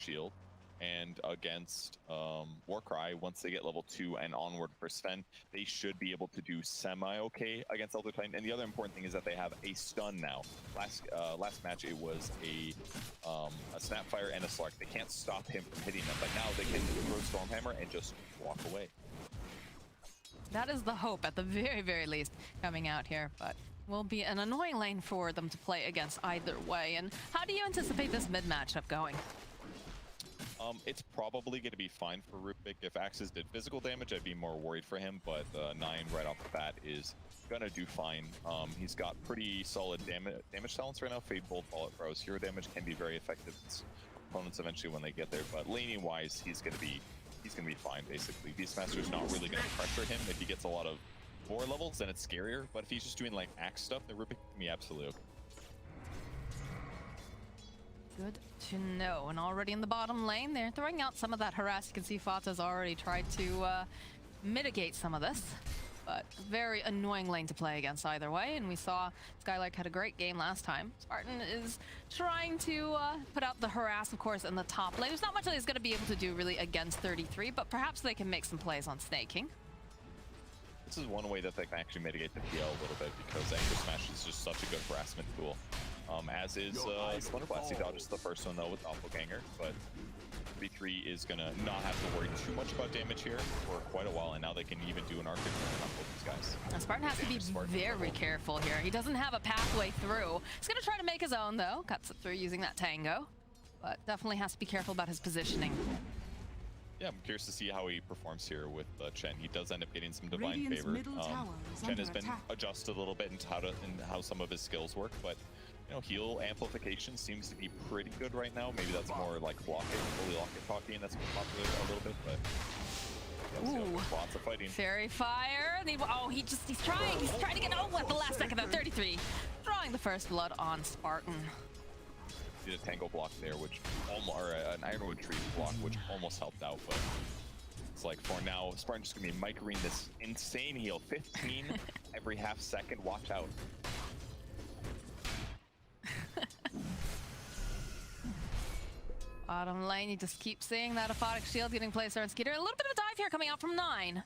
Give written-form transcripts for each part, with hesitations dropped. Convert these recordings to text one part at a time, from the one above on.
shield. And against Warcry, once they get level 2 and onward for Sven, they should be able to do semi-okay against Elder Titan. And the other important thing is that they have a stun now. Last match, it was a Snapfire and a SsaSpartan. They can't stop him from hitting them, but now they can throw Stormhammer and just walk away. That is the hope, at the very, very least, coming out here. But will be an annoying lane for them to play against either way. And how do you anticipate this mid matchup going? It's probably going to be fine for Rubik. If Axis did physical damage, I'd be more worried for him, but 9 right off the bat is going to do fine. He's got pretty solid damage talents right now. Fade Bolt, Bullet Throws, hero damage can be very effective against opponents eventually when they get there, but laning wise, he's going to be fine basically. Beastmaster's not really going to pressure him. If he gets a lot of 4 levels, then it's scarier, but if he's just doing like axe stuff, then Rubik can be absolutely okay. Good to know. And already in the bottom lane, they're throwing out some of that harass. You can see Fata's already tried to mitigate some of this. But very annoying lane to play against either way. And we saw SkyLark had a great game last time. Spartan is trying to put out the harass, of course, in the top lane. There's not much that he's going to be able to do really against 33, but perhaps they can make some plays on Sneyking. This is one way that they can actually mitigate the PL a little bit, because Anchor Smash is just such a good harassment tool. As is Splinter Blast. He dodges the first one though with Doppelganger, but B3 is gonna not have to worry too much about damage here for quite a while, and now they can even do an Arctic on both these guys. Now Spartan has to be very careful here. He doesn't have a pathway through. He's gonna try to make his own though, cuts it through using that Tango, but definitely has to be careful about his positioning. Yeah, I'm curious to see how he performs here with Chen. He does end up getting some divine favor. Chen has been adjusted a little bit into how some of his skills work, but you know, heal amplification seems to be pretty good right now. Maybe that's more like block it, fully lock it talking, and that's popular a little bit, but lots of fighting. Fairy Fire. He's trying to get out at the last second of 33. Drawing the first blood on Spartan. Did a Tango block there, which or an Ironwood tree block, which almost helped out, but it's like for now, Spartan's just gonna be microing this insane heal, 15 every half second. Watch out. Bottom lane, you just keep seeing that aphotic shield getting placed there on Skiter. A little bit of a dive here coming out from 9.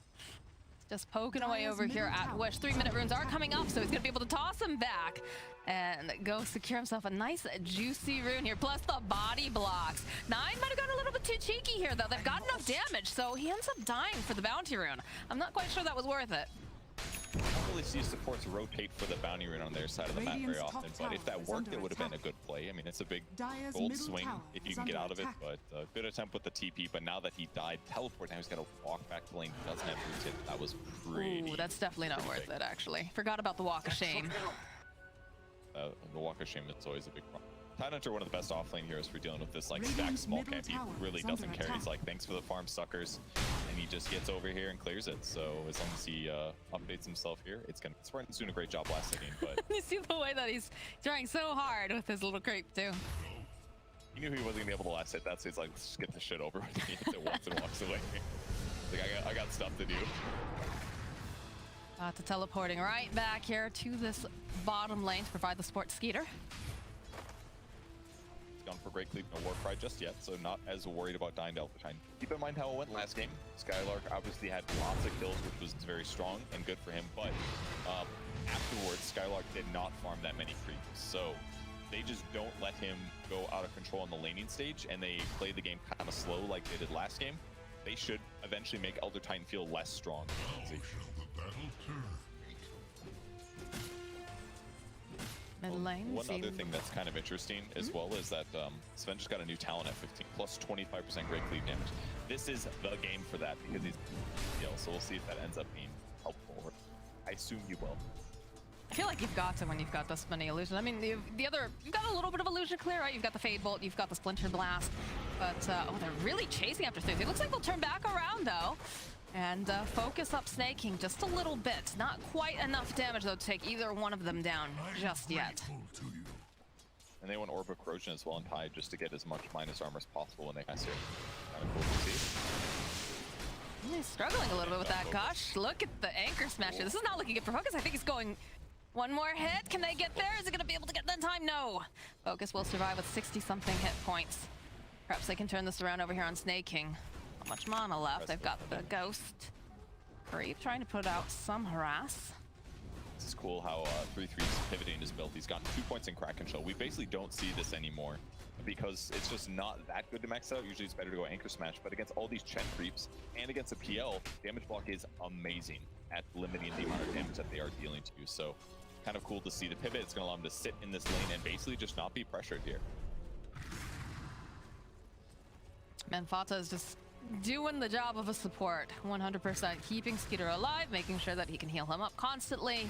Just poking away over here at Wish. 3-minute runes are coming up, so he's going to be able to toss him back and go secure himself a nice, juicy rune here. Plus the body blocks. 9 might have got a little bit too cheeky here, though. They've got enough damage, so he ends up dying for the bounty rune. I'm not quite sure that was worth it. I don't really see supports rotate for the bounty rune on their side of the map very often, but if that worked, it would have been a good play. I mean, it's a big gold swing if you can get out of it, but good attempt with the TP, but now that he died, teleport, now he's got to walk back to lane, doesn't have roots hit. That was pretty... Ooh, that's definitely not worth it, actually. Forgot about the walk of shame. The walk of shame is always a big problem. Tidehunter, one of the best offlane heroes for dealing with this like stack small camp. He really doesn't care. He's like, thanks for the farm suckers, and he just gets over here and clears it. So as long as he updates himself here, it's gonna. Spartan's doing a great job last inning, but you see the way that he's trying so hard with his little creep too. He knew he wasn't gonna be able to last hit that, so he's like, let's just get this shit over with. He hits it once and walks away. Like I got stuff to do. To teleporting right back here to this bottom lane to provide the support Skiter. Gone for great cleave, no Warcry just yet, so not as worried about dying to Alphatine. Keep in mind how it went last game. SkyLark obviously had lots of kills, which was very strong and good for him, but afterwards, SkyLark did not farm that many creeps, so they just don't let him go out of control on the laning stage, and they play the game kind of slow like they did last game. They should eventually make Elder Titan feel less strong. One other thing that's kind of interesting as well is that Sven just got a new talent at 15 plus 25% great cleave damage. This is the game for that because he's so we'll see if that ends up being helpful. I assume you will. I feel like you've got to when you've got this many illusions. I mean, you've got a little bit of illusion clear, right? You've got the Fade Bolt, you've got the Splinter Blast, but oh, they're really chasing after things. It looks like they'll turn back around though. And focus up Sneyking just a little bit. Not quite enough damage, though, to take either one of them down just yet. And they want Orb of Corrosion as well in Tide just to get as much minus armor as possible when they pass here. Kind of cool to see. He's struggling a little bit with that. Gosh, look at the anchor smash here. This is not looking good for Focus. I think he's going one more hit. Can they get there? Is he going to be able to get that in time? No. Focus will survive with 60-something hit points. Perhaps they can turn this around over here on Sneyking. Not much mana left. They've got the Ghost. Brave trying to put out some harass. This is cool how 3-3's pivoting is built. He's gotten 2 points in Kraken Shell. We basically don't see this anymore because it's just not that good to max out. Usually it's better to go Anchor Smash, but against all these Chen creeps and against a PL, damage block is amazing at limiting the amount of damage that they are dealing to you. So kind of cool to see the pivot. It's going to allow him to sit in this lane and basically just not be pressured here. Man, Fata is just doing the job of a support 100%, keeping Skiter alive, making sure that he can heal him up constantly.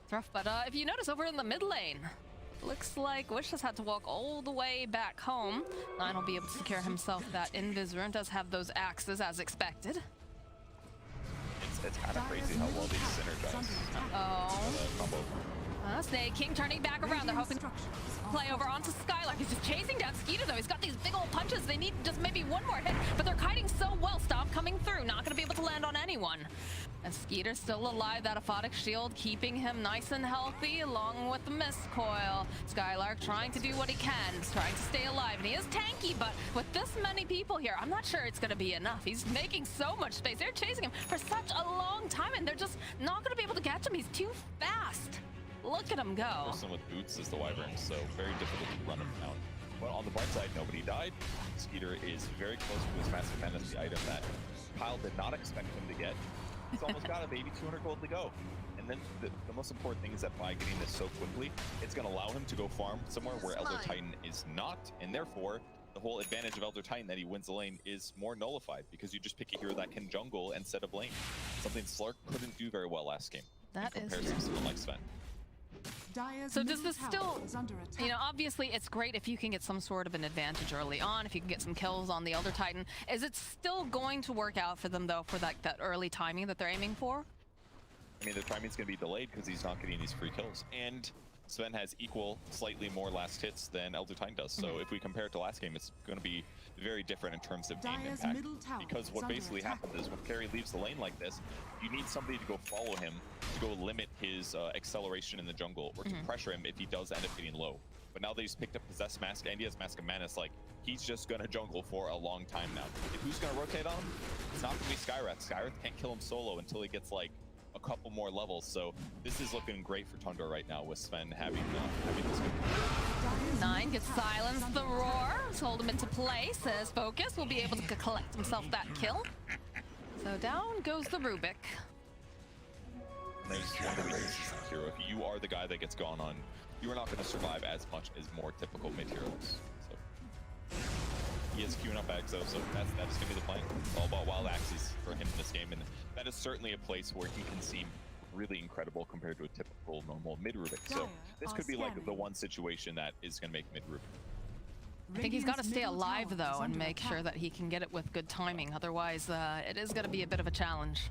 It's rough, but if you notice over in the mid lane, looks like Wish has had to walk all the way back home. Nine will be able to secure himself that invis rune, does have those axes as expected. It's kind of crazy how well these synergize. Sneyking turning back around. They're hoping to play over onto SkyLark. He's just chasing down Skiter though. He's got these big old punches. They need just maybe one more hit, but they're kiting so well. Stomp coming through. Not going to be able to land on anyone. And Skiter still alive. That aphotic shield keeping him nice and healthy along with the mist coil. SkyLark trying to do what he can. He's trying to stay alive. And he is tanky, but with this many people here, I'm not sure it's going to be enough. He's making so much space. They're chasing him for such a long time, and they're just not going to be able to catch him. He's too fast. Look at him go. The person with boots is the Wyvern, so very difficult to run him down. But on the bright side, nobody died. Skiter is very close to his Massive Menace, the item that Kyle did not expect him to get. He's almost got a baby 200 gold to go. And then the most important thing is that by getting this so quickly, it's going to allow him to go farm somewhere where Elder Titan is not, and therefore the whole advantage of Elder Titan that he wins the lane is more nullified because you just pick a hero that can jungle instead of lane. Something SsaSpartan couldn't do very well last game. That in is comparison to someone like Sven. So does this still, you know, obviously it's great if you can get some sort of an advantage early on, if you can get some kills on the Elder Titan. Is it still going to work out for them though, for that early timing that they're aiming for? I mean, the timing's going to be delayed because he's not getting these free kills. And Sven has equal, slightly more last hits than Elder Titan does. So if we compare it to last game, it's going to be very different in terms of game impact. Because what basically happens is when carry leaves the lane like this, you need somebody to go follow him, to go limit his acceleration in the jungle, or to pressure him if he does end up getting low. But now that he's picked up Possessed Mask and he has Mask of Menace, like, he's just going to jungle for a long time now. If who's going to rotate on him? It's not going to be Skywrath. Skywrath can't kill him solo until he gets, like, a couple more levels. So this is looking great for Tundra right now with Sven having this good. Nine gets silenced the roar, hold him into place as Focus will be able to collect himself that kill. So down goes the Rubik. There's one of the weaknesses of hero. If you are the guy that gets gone on, you are not going to survive as much as more typical mid heroes. So he is queuing up Axe though, so that's going to be the plan. It's all about wild axes for him in this game, and that is certainly a place where he can seem really incredible compared to a typical normal mid Rubik. So this could be like the one situation that is going to make mid Rubik. I think he's got to stay alive though and make sure that he can get it with good timing. Otherwise, it is going to be a bit of a challenge.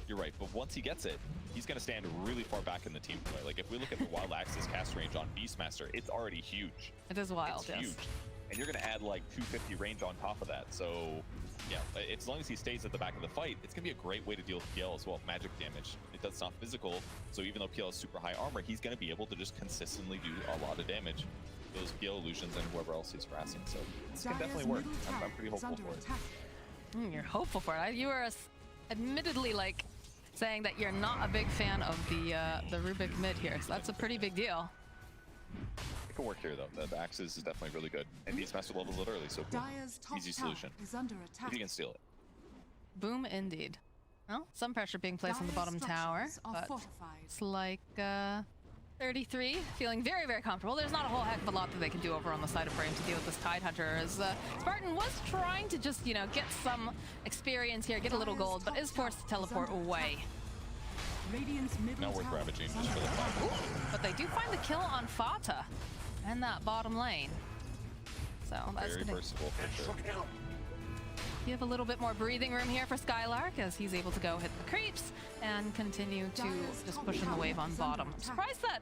You're right, but once he gets it, he's going to stand really far back in the team play. Like if we look at the Wild Axe's cast range on Beastmaster, it's already huge. It is wild, it's yes. Huge. And you're going to add like 250 range on top of that. So yeah, as long as he stays at the back of the fight, it's going to be a great way to deal with PL as well. Magic damage. It does not physical, so even though PL has super high armor, he's going to be able to just consistently do a lot of damage. Those PL illusions and whoever else he's harassing. So this can definitely work. I'm pretty hopeful for it. You're hopeful for it. You are admittedly like saying that you're not a big fan of the Rubik mid here, so that's a pretty big deal. It can work here though. The Axes is definitely really good, and these master levels it early, so boom. Easy solution. If you can steal it. Boom indeed. Well, some pressure being placed on the bottom tower, but it's like 33 feeling very, very comfortable. There's not a whole heck of a lot that they can do over on the side of Brame to deal with this Tidehunter, as Spartan was trying to just, you know, get some experience here, get a little gold, but is forced to teleport away. Not worth ravaging just for the fight. But they do find the kill on Fata and that bottom lane. So that's very versatile for sure. Give a little bit more breathing room here for SkyLark as he's able to go hit the creeps and continue to just push in the wave on bottom. I'm surprised that,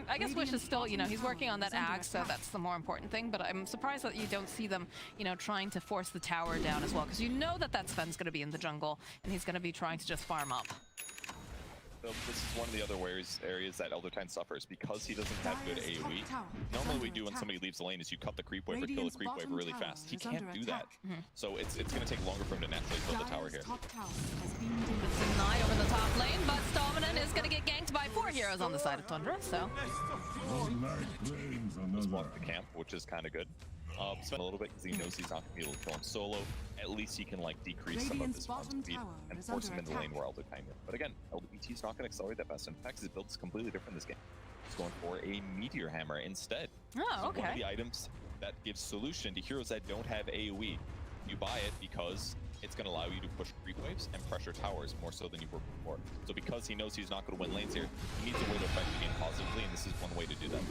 I guess Wish is still, you know, he's working on that axe, so that's the more important thing, but I'm surprised that you don't see them, you know, trying to force the tower down as well, because you know that Sven's going to be in the jungle and he's going to be trying to just farm up. this is one of the other areas that Elder Titan suffers because he doesn't have good AoE. Normally we do when somebody leaves the lane is you cut the creep wave or kill the creep wave really fast. He can't do that. So it's going to take longer for him to naturally kill the tower here. Deny over the top lane, but Dominant is going to get ganked by 4 heroes on the side of Tundra, so. Swap the camp, which is kind of good. Spend a little bit because he knows he's not going to be able to kill him solo. At least he can like decrease some of his farm speed and force him in the lane where Elder Titan is. But again, LWT is not going to accelerate that fast. In fact, his build is completely different this game. He's going for a Meteor Hammer instead. Oh, okay. So one of the items that gives solution to heroes that don't have AoE. You buy it because it's going to allow you to push creep waves and pressure towers more so than you were before. So because he knows he's not going to win lanes here, he needs a way to affect the game positively, and this is one way to do that.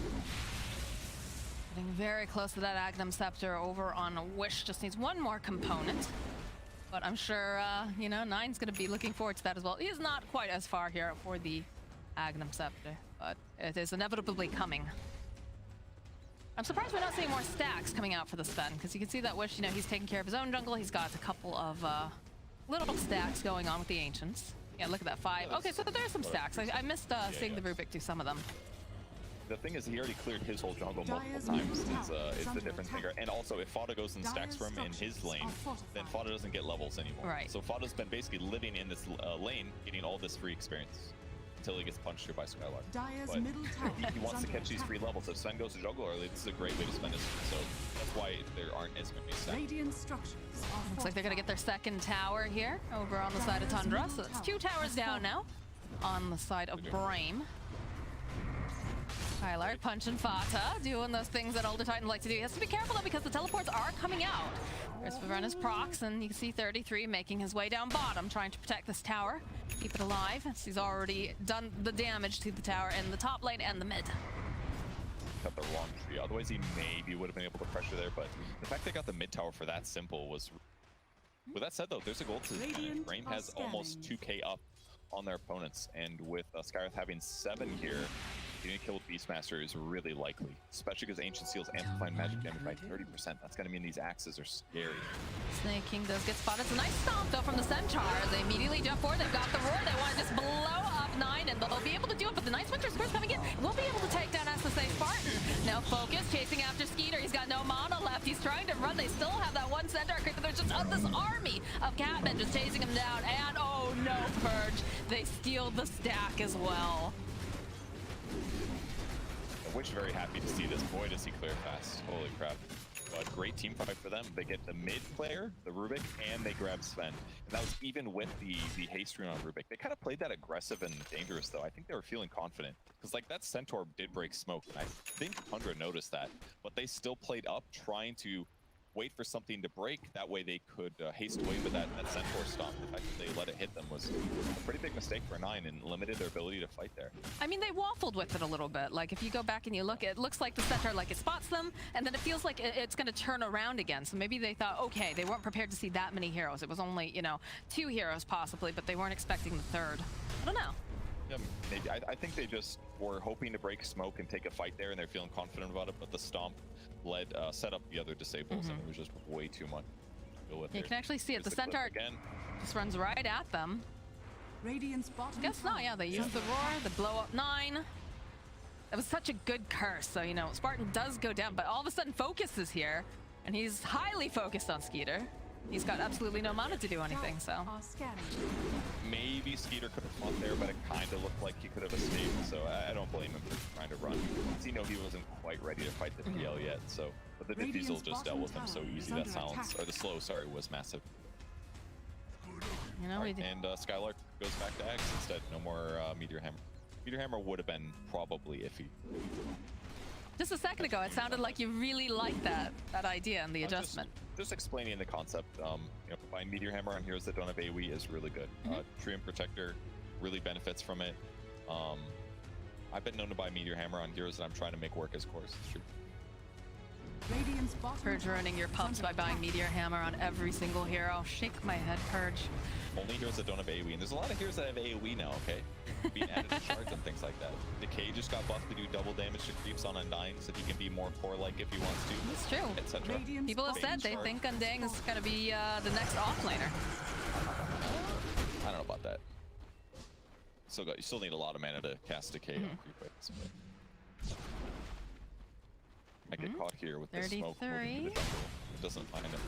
Getting very close to that Agnum Scepter over on Wish. Just needs one more component. But I'm sure, you know, Nine's going to be looking forward to that as well. He's not quite as far here for the Agnum Scepter, but it is inevitably coming. I'm surprised we're not seeing more stacks coming out for the Sven, because you can see that Wish, you know, he's taking care of his own jungle. He's got a couple of little stacks going on with the Ancients. Yeah, look at that, 5. Okay, so there's some stacks. I missed seeing the Rubik do some of them. The thing is, he already cleared his whole jungle multiple times. It's the difference maker. And also, if Fata goes and stacks for him in his lane, then Fata doesn't get levels anymore. Right. So Fata's been basically living in this lane, getting all this free experience until he gets punched through by SkyLark. But he wants to catch these free levels. If Sven goes to jungle early, this is a great way to spend his. So that's why there aren't as many stacks. Looks like they're going to get their second tower here over on the side of Tundra. So it's 2 towers down now on the side of Brame. SkyLark punching Fata, doing those things that Elder Titan like to do. He has to be careful though because the teleports are coming out. There's Varena's procs, and you can see 33 making his way down bottom, trying to protect this tower, keep it alive. He's already done the damage to the tower in the top lane and the mid. Got the wrong tree. Otherwise, he maybe would have been able to pressure there, but the fact they got the mid tower for that simple was. With that said, though, there's a goal to Brame has almost 2k up on their opponents, and with Skiter having 7 here. Getting a kill with Beastmaster is really likely, especially because Ancient Seals amplify magic damage by 30%. That's going to mean these axes are scary. Sneyking does get spotted. It's a nice stomp, though, from the Centaur. They immediately jump forward. They've got the roar. They want to just blow up 9, and they'll be able to do it. But the Nice Winter Score's coming in. We'll be able to take down SsaSpartan. Now Focus chasing after Skiter. He's got no mana left. He's trying to run. They still have that one Centaur creeper. There's just this army of Catmen just chasing him down. And oh no, Purge. They steal the stack as well. Wish very happy to see this. Boy, does he clear fast. Holy crap. But great team fight for them. They get the mid player, the Rubik, and they grab Sven. And that was even with the haste rune on Rubik. They kind of played that aggressive and dangerous, though. I think they were feeling confident. Because, like, that Centaur did break smoke. And I think Tundra noticed that. But they still played up, trying to wait for something to break. That way they could haste away with that Centaur stomp. The fact that they let it hit them was a pretty big mistake for 9 and limited their ability to fight there. I mean, they waffled with it a little bit. Like, if you go back and you look, it looks like the Centaur, like, it spots them, and then it feels like it's going to turn around again. So maybe they thought, okay, they weren't prepared to see that many heroes. It was only, you know, 2 heroes possibly, but they weren't expecting the 3rd. I don't know. Yeah, maybe. I think they just were hoping to break smoke and take a fight there, and they're feeling confident about it, but the stomp set up the other disables, and it was just way too much to deal with. You can actually see it. The Centaur just runs right at them. Guess not, yeah, they used the roar, the blow up 9. That was such a good curse, so, you know, Spartan does go down, but all of a sudden Focus is here, and he's highly focused on Skiter. He's got absolutely no mana to do anything, so. Maybe Skiter could have fought there, but it kind of looked like he could have escaped, so I don't blame him for trying to run. He know he wasn't quite ready to fight the PL yet, so. But the Diffusal just dealt with him so easy. That silence, or the slow, sorry, was massive. You know, right, and SkyLark goes back to Axe instead. No more Meteor Hammer. Meteor Hammer would have been probably iffy. Just a second ago, it sounded like you really liked that idea and the adjustment. Just explaining the concept. You know, buying Meteor Hammer on heroes that don't have AoE is really good. Treant Protector really benefits from it. I've been known to buy Meteor Hammer on heroes that I'm trying to make work as cores. It's true. Purge ruining your pumps by buying Meteor Hammer on every single hero. Shake my head, Purge. Only heroes that don't have AoE, and there's a lot of heroes that have AoE now, okay? Being added to shards and things like that. Decay just got buffed to do double damage to creeps on Undying, so he can be more core-like if he wants to. That's true. Etc. People have said they think Undying is going to be the next offlaner. I don't know about that. You still need a lot of mana to cast Decay on creepers. Might get caught here with the smoke moving to the jungle. It doesn't find him.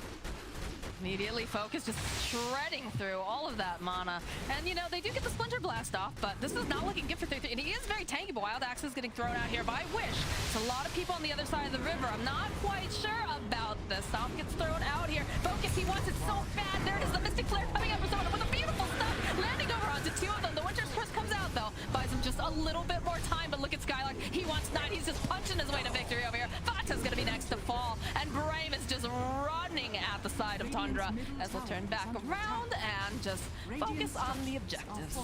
Immediately focused, just shredding through all of that mana. And, you know, they do get the Splinter Blast off, but this is not looking good for 3-3. And he is very tanky, but Wild Axe is getting thrown out here by Wish. It's a lot of people on the other side of the river. I'm not quite sure about this. Stomp gets thrown out here. Focus, he wants it so bad. There it is, the Mystic Flare coming up with a beautiful stuff. Landing over onto two of them. The Winter's Curse comes out, though. Buys him just a little bit more time, but look at SkyLark. He wants 9. He's just punching his way to victory over here. Fata's going to be next to fall, and Brame is just running at the side of Tundra as we'll turn back around and just focus on the objectives.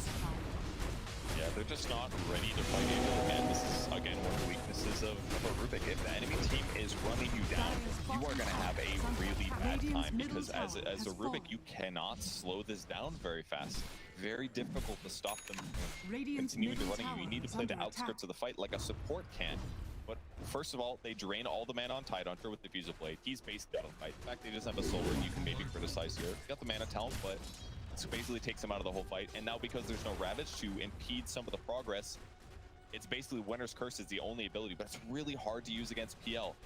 Yeah, they're just not ready to fight it. And this is, again, one of the weaknesses of a Rubik. If the enemy team is running you down, you are going to have a really bad time because as a Rubik, you cannot slow this down very fast. Very difficult to stop them from continuing to running you. You need to play the outskirts of the fight like a support can. But first of all, they drain all the mana on Tidehunter with the Diffusal Blade. He's basically out of the fight. In fact, he doesn't have a soul ring you can maybe criticize here. He got the mana talent, but this basically takes him out of the whole fight. And now because there's no Ravage to impede some of the progress, it's basically Winter's Curse is the only ability, but it's really hard to use against PL.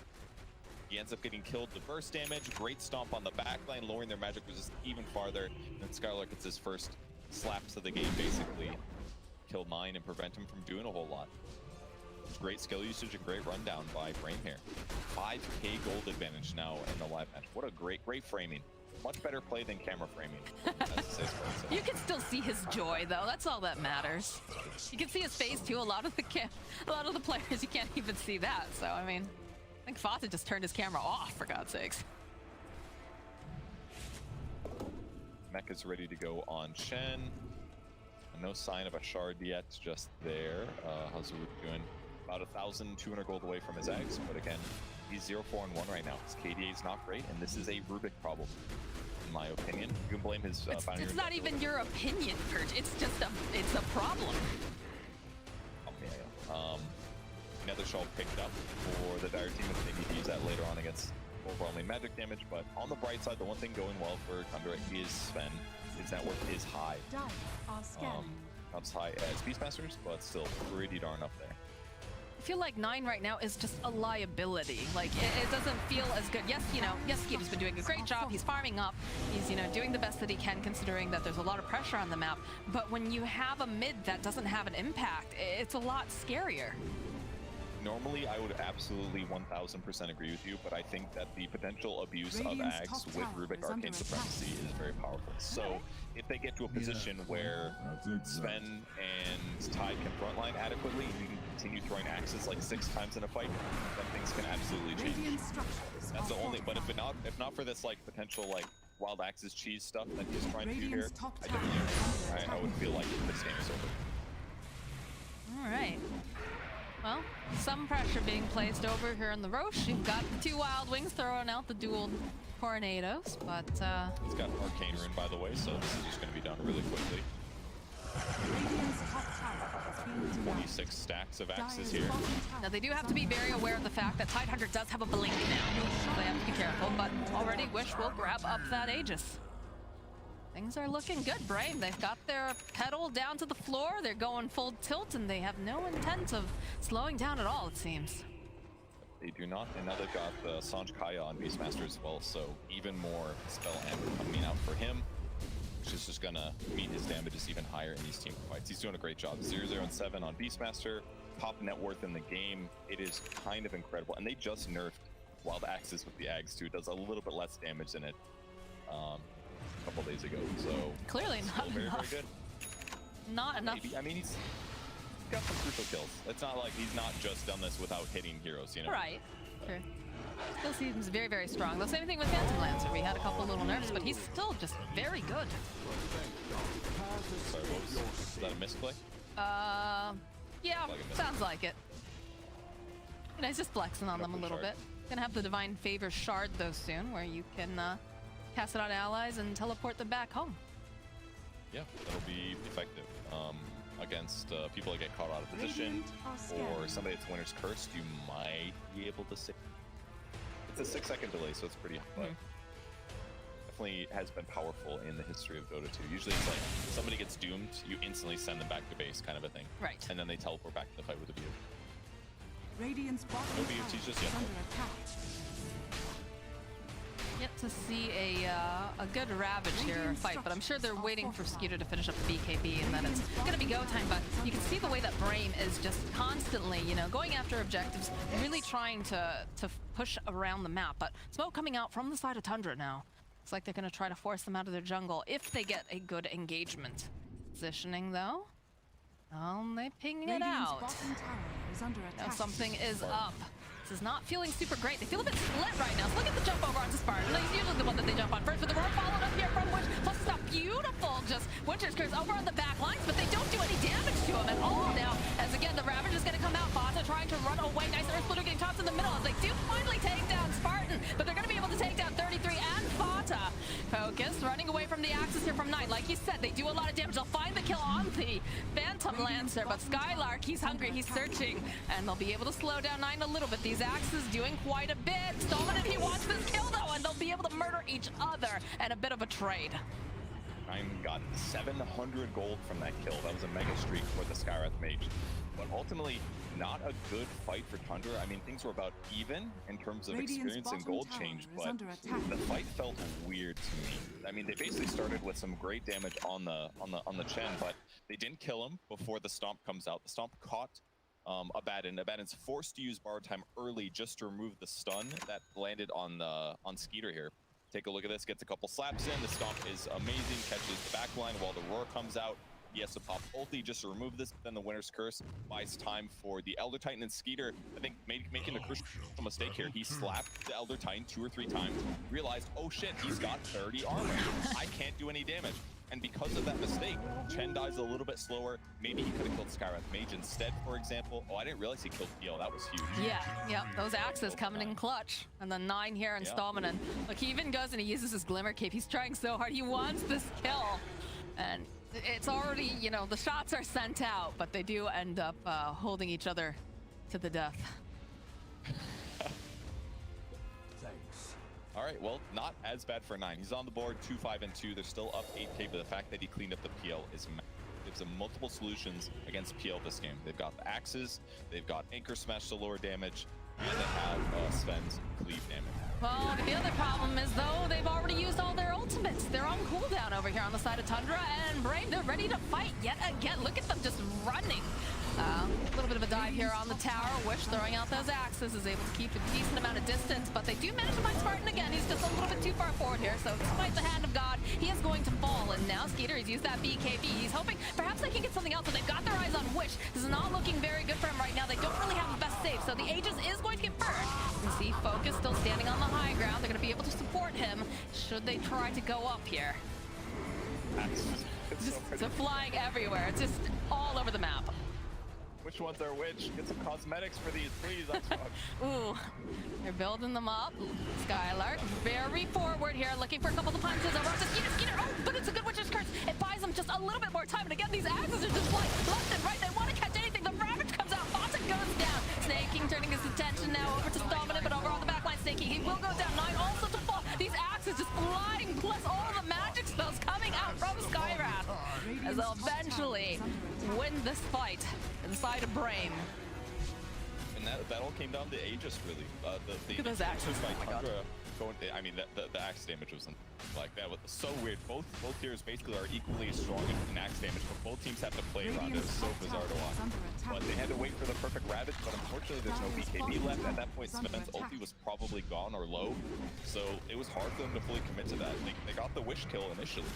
He ends up getting killed to burst damage. Great stomp on the backline, lowering their magic resist even farther. And SkyLark gets his first slaps of the game, basically. Kill 9 and prevent him from doing a whole lot. Great skill usage, a great rundown by Brame here. 5k gold advantage now in the live match. What a great framing. Much better play than camera framing. You can still see his joy, though. That's all that matters. You can see his face too. A lot of the players, you can't even see that. So I mean, I think Fata just turned his camera off, for God's sakes. Mech is ready to go on Shen. No sign of a shard yet, just there. How's the Root doing? About 1,200 gold away from his eggs, but again, he's 0-4-1 right now. His KDA is not great, and this is a Rubik problem, in my opinion. You can blame his. It's not even your opinion, Kurt. It's just it's a problem. Okay. Another shawl picked up for the Dire team, if they need to use that later on against overwhelming magic damage. But on the bright side, the one thing going well for Tundra is Sven. His network is high. Not as high as Beastmasters, but still pretty darn up there. I feel like 9 right now is just a liability. Like, it doesn't feel as good. Yes, Skiter's been doing a great job. He's farming up. He's, doing the best that he can, considering that there's a lot of pressure on the map. But when you have a mid that doesn't have an impact, it's a lot scarier. Normally, I would absolutely 1000% agree with you, but I think that the potential abuse of Ags with Rubik Arcane Supremacy is very powerful. So, if they get to a position where Sven and Tide can frontline adequately, you can continue throwing axes like 6 times in a fight, then things can absolutely change. That's the only, but if not for this like potential like wild axes cheese stuff that he's trying to do here, I would feel like this game is over. All right. Well, some pressure being placed over here in the Roche. You've got the 2 Wild Wings throwing out the dual tornadoes, but He's got Arcane Rune, by the way, so this is just going to be done really quickly. 26 stacks of axes here. Now they do have to be very aware of the fact that Tidehunter does have a blink now, so they have to be careful, but already Wish will grab up that Aegis. Things are looking good, Brame. They've got their pedal down to the floor. They're going full tilt, and they have no intent of slowing down at all, it seems. They do not, and now they've got Sanj Kaya on Beastmaster as well, so even more spell amber coming out for him, which is just gonna meet his damages even higher in these team fights. He's doing a great job. 0-0-7 on Beastmaster, top net worth in the game. It is kind of incredible, and they just nerfed Wild Axes with the Ags too. It does a little bit less damage than it a couple days ago, so clearly not very, enough. very good. Not enough. Maybe. I mean, he's got some crucial kills. It's not like he's not just done this without hitting heroes, Right. Sure. Still seems very, very strong. The same thing with Phantom Lancer. We had a couple little nerfs, but he's still just very good. Sorry, was that a misplay? Yeah, sounds like it. He's just flexing on them a little bit. Gonna have the Divine Favor Shard though soon, where you can cast it on allies and teleport them back home. Yeah, that'll be effective against people that get caught out of position, or somebody that's Winter's Cursed. You might be able to save. It's a 6-second delay, so it's pretty high. definitely has been powerful in the history of Dota 2. Usually it's like somebody gets doomed, you instantly send them back to base kind of a thing. Right. And then they teleport back to the fight with a view. Radiant's bottom No tower BFTs just is yet. under attack. Yet to see a good Ravage here fight, but I'm sure they're waiting for Skiter to finish up the BKB, and then it's gonna be go time. But you can see the way that Brame is just constantly, you know, going after objectives, really trying to push around the map. But smoke coming out from the side of Tundra now. Looks like they're gonna try to force them out of their jungle if they get a good engagement. Positioning though, they ping it Radiant's out. bottom tower is under Now attack. something is up. This is not feeling super great. They feel a bit split right now. So look at the jump over onto SsaSpartan. He's usually the one that they jump on first, but the roar followed up here from Witch. Plus it's not beautiful. Just Winter's Curse over on the back lines, but they don't do any damage to him at all now. As again, the Ravage is going to come out. Fata trying to run away. Nice Earth Splitter getting tossed in the middle as they do finally take down Spartan, but they're going to be able to take down 33 and Fata. Focus running away from the Axis here from 9. Like you said, they do a lot of damage. They'll find the kill on the Phantom Lancer, but SkyLark, he's hungry, he's searching, and they'll be able to slow down 9 a little bit. These Axes doing quite a bit. Dominant, he wants this kill though, and they'll be able to murder each other, and a bit of a trade. Nine got 700 gold from that kill. That was a mega streak for the Skiter Mage. But ultimately, not a good fight for Tundra. I mean, things were about even in terms of Radiant's experience and bottom gold tower change, is but under attack. the fight felt weird to me. I mean, they basically started with some great damage on the Chen, but they didn't kill him before the stomp comes out. The stomp caught Abaddon. Abaddon's forced to use borrowed time early just to remove the stun that landed on Skiter here. Take a look at this, gets a couple slaps in, the stomp is amazing, catches the back line while the roar comes out. He has to pop ulti just to remove this, then the Winter's Curse buys time for the Elder Titan, and Skiter, I think, making a crucial mistake here. He slapped the Elder Titan 2 or 3 times, realized, oh shit, he's got 30 armor. I can't do any damage. And because of that mistake, Chen dies a little bit slower. Maybe he could have killed Skiter Mage instead, for example. Oh, I didn't realize he killed PL. That was huge. Yeah, those Axes coming in clutch. And then 9 here in Dominant. Look, he even goes and he uses his Glimmer Cape. He's trying so hard. He wants this kill. And it's already, you know, the shots are sent out, but they do end up holding each other to the death. All right, well, not as bad for 9. He's on the board, 2-5 and 2. They're still up 8k, but the fact that he cleaned up the PL is massive. Gives them multiple solutions against PL this game. They've got the Axes, they've got Anchor Smash to lower damage, and they have Sven's cleave damage. Well, the other problem is, though, they've already used all their ultimates. They're on cooldown over here on the side of Tundra, and Brame, they're ready to fight yet again. Look at them just running. A little bit of a dive here on the tower. Wish throwing out those Axes is able to keep a decent amount of distance, but they do manage to find Spartan again. He's just a little bit too far forward here, so despite the hand of God, he is going to fall. And now Skiter has used that BKB. He's hoping perhaps they can get something else, but they've got their eyes on Wish. This is not looking very good for him right now. They don't really have the best save, so the Aegis is going to get burned. You can see Focus still standing on the high ground. They're going to be able to support him should they try to go up here. They're flying everywhere. It's just all over the map. Which ones are which? Get some cosmetics for these, please. Ooh, they're building them up. SkyLark very forward here, looking for a couple of punches over to Skiter. Oh, but it's a good Witcher's Curse. It buys them just a little bit more time. And again, these Axes are just flying left and right. They want to catch anything. The Ravage comes out. Fata goes down. Sneyking turning his attention now over to Dominant, but over on the backline, Sneyking, he will go down. 9 also to fall. These Axes just flying, plus all of the magic spells coming out from Skywrath, as they'll eventually win this fight inside of Brame. And that all came down to Aegis, really. Look at those Axes. By Oh my God. Tundra going, I mean, the axe damage was like that. Was so weird. Both tiers basically are equally as strong in axe damage, but both teams have to play around it. It's so bizarre to watch. But they had to wait for the perfect Ravage, but unfortunately there's no BKB left. At that point, Sven's ulti was probably gone or low, so it was hard for them to fully commit to that. They got the Wish kill initially,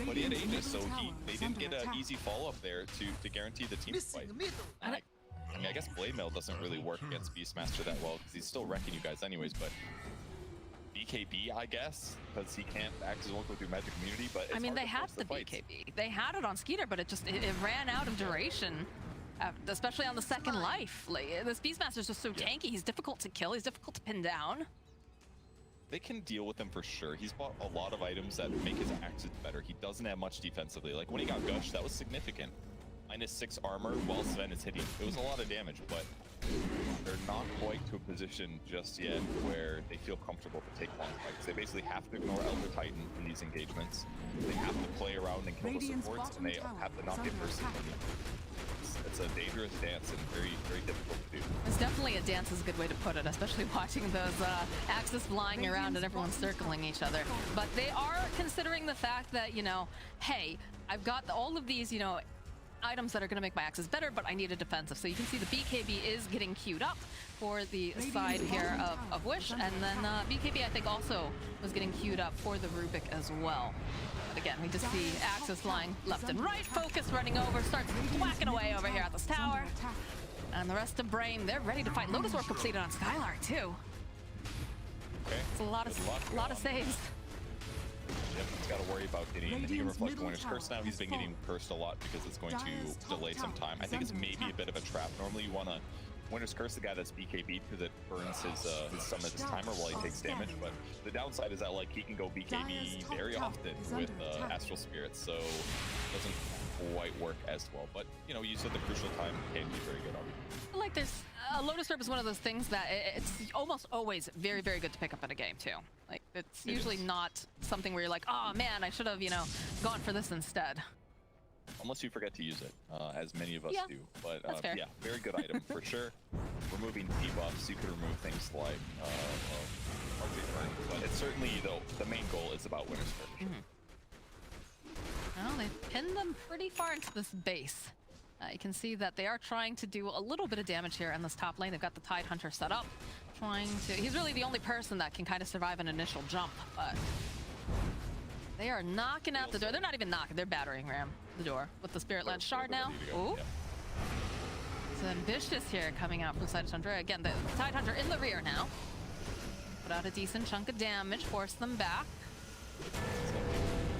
but he had Aegis, so they didn't get an easy follow-up there to guarantee the team fight. I mean, I guess Blade Mail doesn't really work against Beastmaster that well, because he's still wrecking you guys anyways, but BKB, I guess, because he can't act as one through Magic Immunity, but it's I mean, hard they to had force the fights. BKB. They had it on Skiter, but it ran out of duration, especially on the second life. Like, this Beastmaster's just so tanky. He's difficult to kill. He's difficult to pin down. They can deal with him for sure. He's bought a lot of items that make his axes better. He doesn't have much defensively. Like when he got Gush, that was significant. -6 armor while Sven is hitting. It was a lot of damage, but they're not quite to a position just yet where they feel comfortable to take long fights. They basically have to ignore Elder Titan in these engagements. They have to play around and kill the Radiant's supports, and bottom they tower have to is not get under bursted attack. from them. It's a dangerous dance and very, very difficult to do. It's definitely a dance is a good way to put it, especially watching those axes flying around and everyone circling each other. But they are considering the fact that, you know, hey, I've got all of these, you know, items that are going to make my axes better, but I need a defensive. So you can see the BKB is getting queued up for the side here of Wish, and then BKB I think also was getting queued up for the Rubik as well. But again, we just see axes flying left and right, Focus running over, starts whacking away over here at this tower. And the rest of Brame, they're ready to fight. Lotus Orb completed on SkyLark too. Okay. It's a lot of saves. Yep, he's got to worry about getting. He can Radiant's reflect middle Winter's Curse tower now. He's has been getting fallen. cursed a lot because it's going Dire's to top delay some tower time. I is think it's under maybe a attack. bit of a trap. Normally you want to Winter's Curse the guy that's BKB because it burns his summon his timer while he takes damage. But the downside is that like he can go BKB very often with Astral Spirits, so it doesn't quite work as well. But you know, you said the crucial time can be very good. Obviously. Like there's Lotus Orb is one of those things that it's almost always very, very good to pick up in a game too. Like it's usually not something where you're like, oh man, I should have, you know, gone for this instead. Unless you forget to use it, as many of us Yeah, do. But that's fair. yeah, very good item for sure. Removing debuffs, you could remove things like but it's certainly though the main goal is about Winter's Curse. Well, they've pinned them pretty far into this base. You can see that they are trying to do a little bit of damage here in this top lane. They've got the Tide Hunter set up, he's really the only person that can kind of survive an initial jump, but they are knocking out the door. They're not even knocking, they're battering ram the door with the Spirit Lance Shard now. Ooh. Yeah. It's ambitious here coming out from side of Tundra. Again, the Tide Hunter in the rear now. Put out a decent chunk of damage, force them back.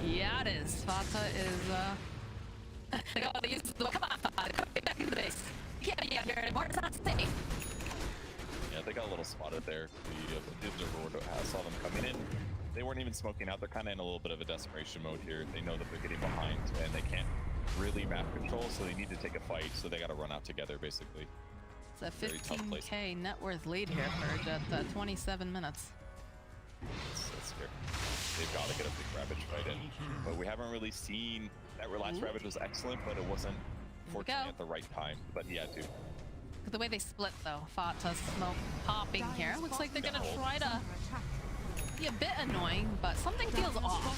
Yeah, it is. Fata is, they gotta use the, come on, Fata, come back into the base. You can't be out here anymore, it's not safe. Yeah, they got a little spotted there. The observer saw them coming in. They weren't even smoking out. They're kind of in a little bit of a desperation mode here. They know that they're getting behind and they can't really map control, so they need to take a fight. So they got to run out together, basically. It's a Very tough place. 15k net worth lead here for at 27 minutes. That's scary. They've got to get a big Ravage fight in. But we haven't really seen that last Ravage was excellent, but it wasn't fortunately at the right time. But he had to. The way they split though, Fata smoke popping here. Looks like they're gonna try to be a bit annoying, but something feels off.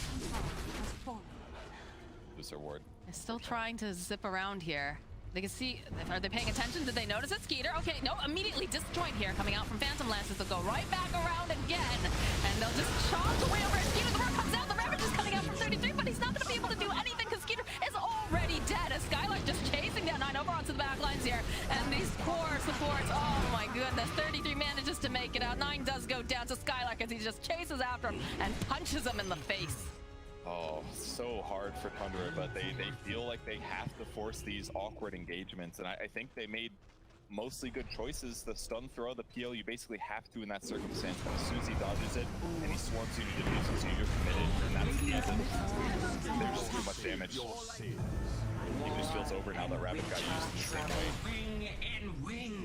Loser ward. They're still trying to zip around here. They can see, are they paying attention? Did they notice it? Skiter, okay, no, immediately disjoint here coming out from Phantom Lances. They'll go right back around again, and they'll just chomp away over at Skiter. The word comes out, the Ravage is coming out from 33, but he's not gonna be able to do anything because Skiter is already dead as SkyLark just chasing down 9 over onto the back lines here. And these core supports, oh my goodness, 33 manages to make it out. 9 does go down to SkyLark as he just chases after him and punches him in the face. Oh, so hard for Tundra, but they feel like they have to force these awkward engagements, and I think they made mostly good choices. The stun throw, the PO, you basically have to in that circumstance, but as soon as he dodges it and he swarms you, you defuse it, so you're committed, and that's the end. There's just too much damage. It just feels over now that Rabbit got used in the same way.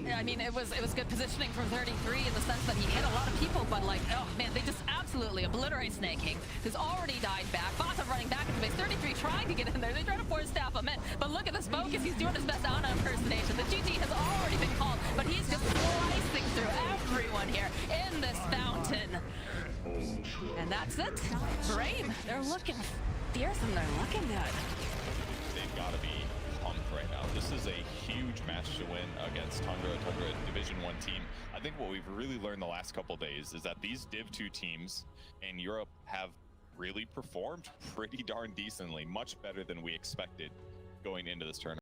Yeah, I mean, it was good positioning from 33 in the sense that he hit a lot of people, but like, oh man, they just absolutely obliterate Sneyking, who's already died back. Fata running back into base, 33 trying to get in there. They try to force staff him in, but look at this focus. He's doing his best Ana impersonation. The GG has already been called, but he's just slicing through everyone here in this fountain. And that's it. Brame, they're looking fierce and they're looking good. They've got to be pumped right now. This is a huge match to win against Tundra Division 1 team. I think what we've really learned the last couple days is that these Div 2 teams in Europe have really performed pretty darn decently, much better than we expected going into this tournament.